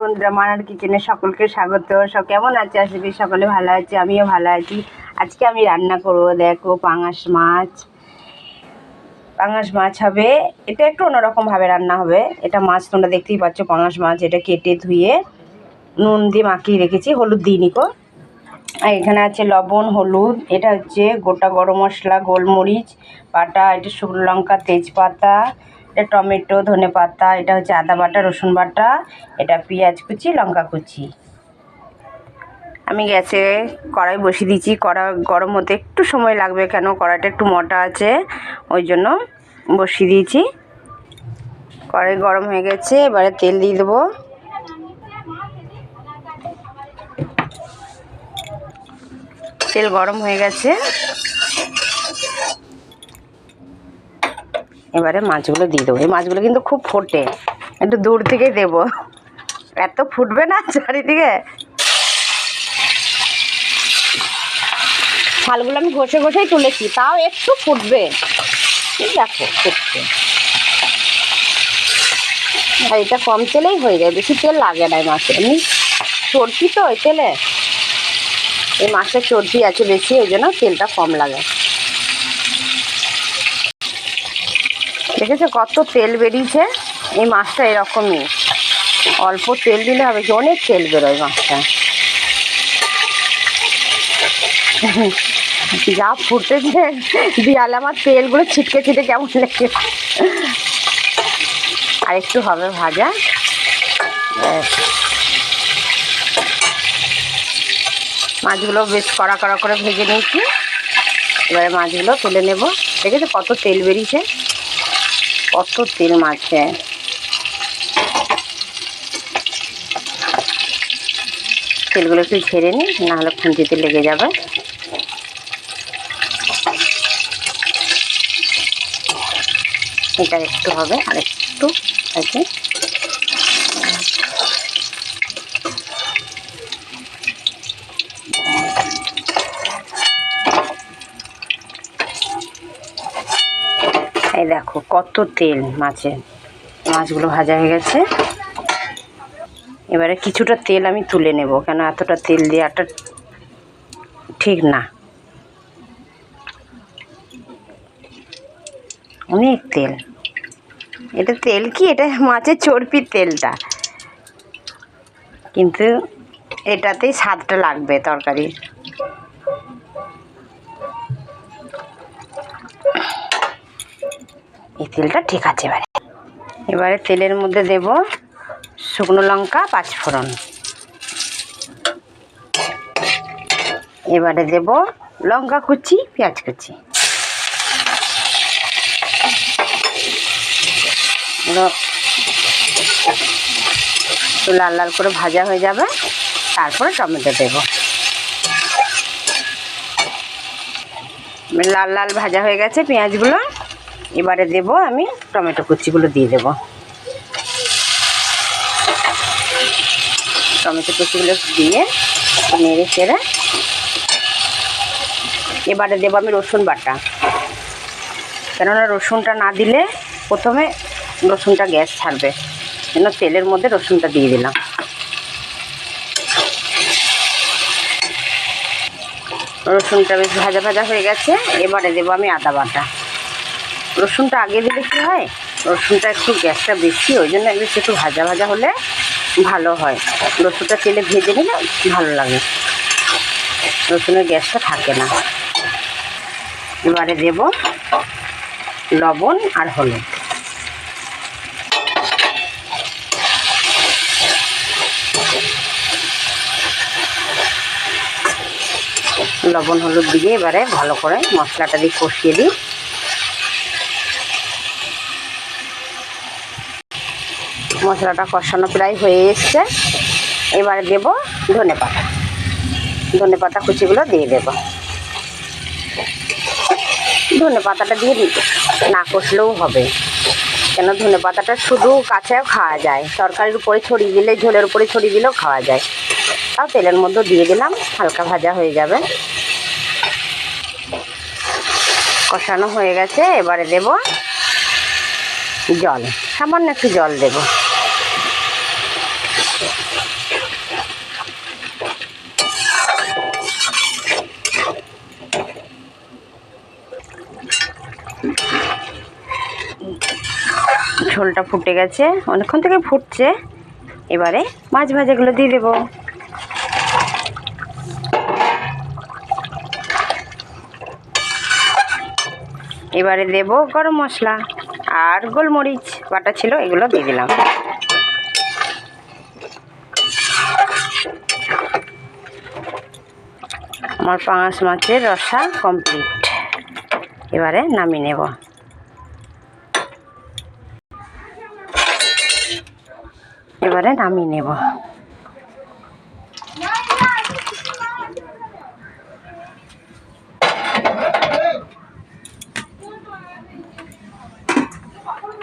বন্ধুরা, মানার কিচেনে সকলকে স্বাগত। সব কেমন আছে? আশা করি সকলে ভালো আছে, আমিও ভালো আছি। আজকে আমি রান্না করব, দেখো, পাঙাশ মাছ হবে। এটা একটু অন্যরকমভাবে রান্না হবে। এটা মাছ তোমরা দেখতেই পাচ্ছ, পাঙাশ মাছ। এটা কেটে ধুয়ে নুন দিয়ে মাখিয়ে রেখেছি, হলুদ দিইনি কো। আর এখানে আছে লবণ, হলুদ। এটা হচ্ছে গোটা গরম মশলা, গোলমরিচ বাটা, এটা শুকনো লঙ্কা, তেজপাতা, এটা টমেটো, ধনে পাতা, এটা হচ্ছে আদা বাটা, রসুন বাটা, এটা পেঁয়াজ কুচি, লঙ্কা কুচি। আমি গ্যাসে কড়াই বসিয়ে দিয়েছি। কড়াই গরম হতে একটু সময় লাগবে, কেন কড়াইটা একটু মোটা আছে, ওই জন্য বসিয়ে দিয়েছি। কড়াই গরম হয়ে গেছে, এবারে তেল দিয়ে দেবো। তেল গরম হয়ে গেছে, এবারে মাছগুলো দিয়ে দেবো। এই মাছগুলো কিন্তু খুব ফোটে, একটু দূর থেকেই দেবো, এত ফুটবে না চারিদিকে। ছালগুলো আমি ঘষে ঘষেই তুলেছি, তাও একটু ফুটবে। দেখো ফুটছে, আর এটা কম তেলেই হয়ে যায়, বেশি তেল লাগে না এই মাছে। আমি চর্বি তো ওই তেলে, এই মাছের চর্বি আছে বেশি, ওই জন্য তেলটা কম লাগে। দেখেছো কত তেল বেরিয়েছে? এই মাছটা এরকমই, অল্প তেল দিলে হবে কি, অনেক তেল বেরোয় মাছটা। যা ফুটেছে দিয়ালে আমার তেলগুলো ছিটকে ছিটে কেমন লেগে। আর একটু হবে ভাজা। মাছগুলো বেশ কড়া কড়া করে ভেজে নিয়েছি, এবারে মাছগুলো তুলে নেব। দেখেছো কত তেল বেরিয়েছে, কত তেল মাছে। তেলগুলো একটু ঝেড়ে নিই, নাহলে খুন্তিতে লেগে যাবে। এটা একটু হবে, আর একটু আছে। এই দেখো কত তেল মাছে, মাছগুলো ভাজা হয়ে গেছে। এবারে কিছুটা তেল আমি তুলে নেব, কেন এতটা তেল দেওয়াটা ঠিক না, অনেক তেল। এটা তেল কি, এটা মাছের চর্বির তেলটা, কিন্তু এটাতেই স্বাদটা লাগবে তরকারির। এই তেলটা ঠিক আছে। এবারে তেলের মধ্যে দেব শুকনো লঙ্কা, পাঁচফোড়ন। এবারে দেব লঙ্কা কুচি, পেঁয়াজ কুচি। একটু লাল লাল করে ভাজা হয়ে যাবে, তারপরে টমেটো দেব। লাল লাল ভাজা হয়ে গেছে পেঁয়াজগুলো, এবারে দেব আমি টমেটো কুচিগুলো দিয়ে দেব। টমেটো কুচিগুলো দিয়ে নেড়ে চেড়ে এবারে দেবো আমি রসুন বাটা, কেননা রসুনটা না দিলে প্রথমে রসুনটা গ্যাস ছাড়বে, যেন তেলের মধ্যে রসুনটা দিয়ে দিলাম। রসুনটা বেশ ভাজা ভাজা হয়ে গেছে, এবারে দেবো আমি আদা বাটা। রসুনটা আগে দিলে কী হয়, রসুনটা একটু গ্যাসটা বেশি, ওই জন্য একটু ভাজা ভাজা হলে ভালো হয়। রসুনটা তেলে ভেজে নিলে ভালো লাগে, রসুনের গ্যাসটা থাকে না। এবারে দেব লবণ আর হলুদ। লবণ হলুদ দিয়ে এবারে ভালো করে মশলাটা দিয়ে কষিয়ে দিই। মশলাটা কষানো প্রায় হয়ে এসছে, এবারে দেব ধনে পাতা কুচিগুলো দিয়ে দেব। ধনে পাতাটা দিয়ে দিতে না কষলেও হবে, কেন ধনে পাতাটা শুধু কাঁচাও খাওয়া যায়, তরকারির উপরে ছড়িয়ে দিলে, ঝোলের উপরে ছড়িয়ে দিলেও খাওয়া যায়। তাও তেলের মধ্যে দিয়ে দিলাম, হালকা ভাজা হয়ে যাবে। কষানো হয়ে গেছে, এবারে দেব জল, সামান্য একটু জল দেব। ঝোলটা ফুটে গেছে, অনেকক্ষণ থেকে ফুটছে। এবারে মাছ ভাজাগুলো দিয়ে দেবো। এবারে দেব গরম মশলা আর গোলমরিচ বাটা ছিল, এগুলো দিয়ে দিলাম। আমার পাঙাশ মাছের রসা কমপ্লিট। এবারে নামিয়ে নেব। এবারে নামিয়ে নেব।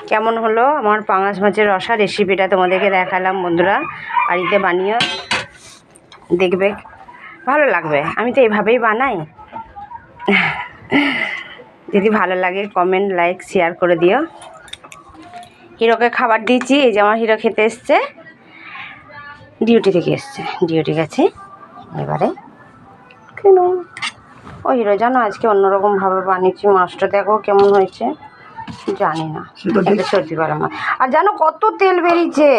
কেমন হলো আমার পাঙাশ মাছের রসা রেসিপিটা তোমাদেরকে দেখালাম। বন্ধুরা বাড়িতে বানিয়ে দেখবে, ভালো লাগবে। আমি তো এইভাবেই বানাই। যদি ভালো লাগে কমেন্ট, লাইক, শেয়ার করে দিও। হিরোকে খাবার দিয়েছি। এই যে আমার হিরো খেতে এসছে, ডিউটি থেকে এসছে, ডিউটি গেছে। এবারে কেন ও হিরো জানো আজকে অন্যরকমভাবে বানিয়েছি মাছটা, দেখো কেমন হয়েছে। জানি না, সর্দি গরম। আর জানো কত তেল বেরিয়েছে,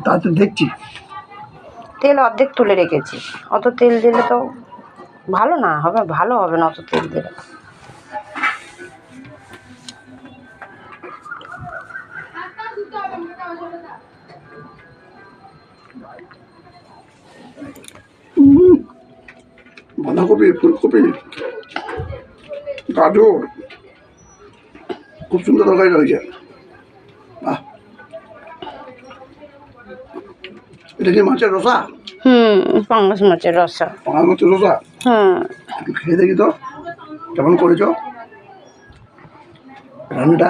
তা তো দেখছি। তেল অর্ধেক তুলে রেখেছি। অত তেল দিলে তো ভালো না হবে, ভালো হবে না অত তেল দিলে। বাঁধাকপি, ফুলকপি, গাজর, খুব সুন্দর তরকারি রয়েছে। এটা কি মাছের রসা? পাঙাশ মাছের রসা। পাঙাশ মাছের রসা? একটু খেয়ে দেখি তো কেমন করেছ রান্নাটা।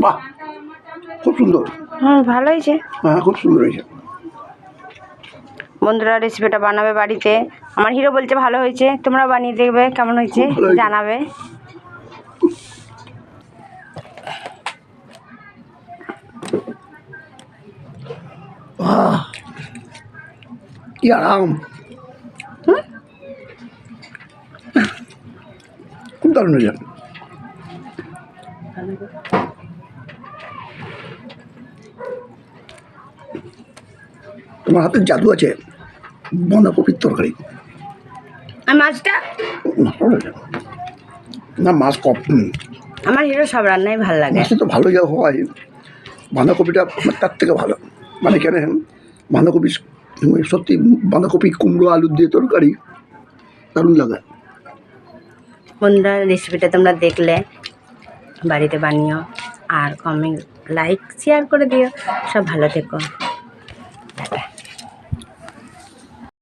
বাহ, খুব সুন্দর। ভালো হয়েছে। হ্যাঁ, খুব সুন্দর হয়েছে। বন্ধুরা রেসিপিটা বানাবে বাড়িতে। আমার হিরো বলছে ভালো হয়েছে, তোমরা বানিয়ে দেখবে কেমন হয়েছে, জানাবে। কি আরাম, খুব দারুণ হয়েছে। তোমার হাতে জাদু আছে। বাঁধাকপির তরকারি আর মাছটা না, মাছ কম। আমার হিরো সব রান্নাই ভালো লাগে। মাছটা তো ভালো যা হয়, বাঁধাকপিটা তার থেকে ভালো। মানে কেন, বাঁধাকপি সত্যি, বাঁধাকপি কুমড়ো আলু দিয়ে তরকারি দারুণ লাগে। বন্ধুরা রেসিপিটা তোমরা দেখলে বাড়িতে বানিও, আর কমেন্ট, লাইক, শেয়ার করে দিও। সব ভালো থেকো।